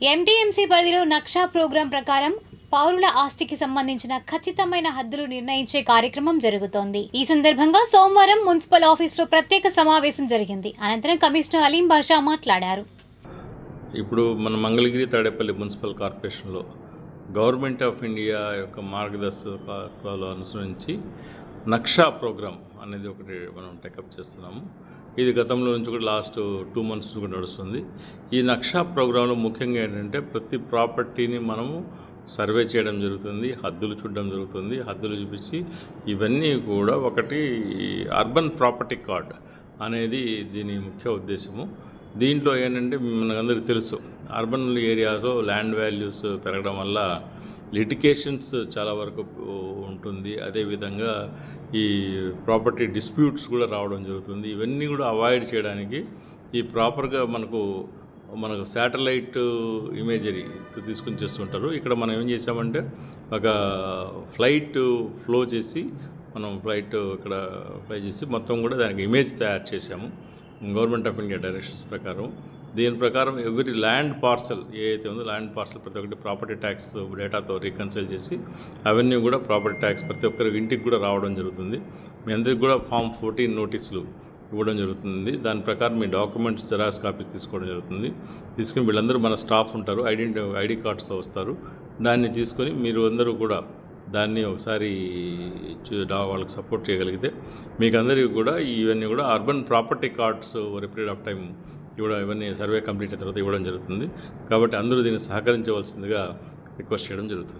MTMC పరిధిలో నక్షా programme ప్రకారం పౌరుల ఆస్తికి సంబంధించిన ఖచ్చితమైన హద్దులు నిర్ణయించే కార్యక్రమం జరుగుతోంది. ఈ సందర్భంగా సోమవారం మున్సిపల్ ఆఫీసులో ప్రత్యేక సమావేశం జరిగింది. అనంతరం కమిషనర్ అలీం బాషా మాట్లాడారు. ఇప్పుడు మన మంగళగిరి తాడేపల్లి మున్సిపల్ కార్పొరేషన్లో గవర్నమెంట్ ఆఫ్ ఇండియా యొక్క మార్గదర్శకాలు అనుసరించి నక్షా ప్రోగ్రాం అనేది ఒకటి మనం టేకప్ చేస్తున్నాము. ఇది గతంలో నుంచి కూడా లాస్ట్ 2 months కూడా నడుస్తుంది. ఈ నక్షా ప్రోగ్రాంలో ముఖ్యంగా ఏంటంటే ప్రతి ప్రాపర్టీని మనము సర్వే చేయడం జరుగుతుంది, హద్దులు చూడడం జరుగుతుంది. హద్దులు చూపించి ఇవన్నీ కూడా ఒకటి అర్బన్ ప్రాపర్టీ కార్డ్ అనేది దీని ముఖ్య ఉద్దేశము. దీంట్లో ఏంటంటే మనకందరికీ తెలుసు, అర్బన్ ఏరియాలో ల్యాండ్ వాల్యూస్ పెరగడం వల్ల లిటికేషన్స్ చాలా వరకు ఉంటుంది. అదేవిధంగా ఈ ప్రాపర్టీ డిస్ప్యూట్స్ కూడా రావడం జరుగుతుంది. ఇవన్నీ కూడా అవాయిడ్ చేయడానికి ఈ ప్రాపర్గా మనకు శాటిలైట్ ఇమేజరీ తీసుకుని చేస్తుంటారు. ఇక్కడ మనం ఏం చేసామంటే ఒక ఫ్లైట్ ఫ్లో చేసి ఇక్కడ ఫ్లై చేసి మొత్తం కూడా దానికి ఇమేజ్ తయారు చేసాము గవర్నమెంట్ ఆఫ్ ఇండియా డైరెక్షన్స్ ప్రకారం. దీని ప్రకారం ఎవ్రీ ల్యాండ్ పార్సల్ ఏదైతే ఉందో ల్యాండ్ పార్సల్ ప్రతి ఒక్కటి ప్రాపర్టీ ట్యాక్స్ డేటాతో రీకన్సైల్ చేసి అవన్నీ కూడా ప్రాపర్టీ ట్యాక్స్ ప్రతి ఒక్కరి ఇంటికి కూడా రావడం జరుగుతుంది. మీ అందరికి కూడా ఫామ్ 14 నోటీసులు ఇవ్వడం జరుగుతుంది. దాని ప్రకారం మీ డాక్యుమెంట్స్ జెరాక్స్ కాపీస్ తీసుకోవడం జరుగుతుంది. తీసుకుని వీళ్ళందరూ మన స్టాఫ్ ఉంటారు, ఐడి కార్డ్స్తో వస్తారు. దాన్ని తీసుకొని మీరు అందరూ కూడా దాన్ని ఒకసారి వాళ్ళకి సపోర్ట్ చేయగలిగితే మీకు అందరికీ కూడా ఇవన్నీ కూడా urban property cards over a period of time ఇవన్నీ సర్వే కంప్లీట్ అయిన తర్వాత ఇవ్వడం జరుగుతుంది. కాబట్టి అందరూ దీన్ని సహకరించవలసిందిగా రిక్వెస్ట్ చేయడం జరుగుతుంది.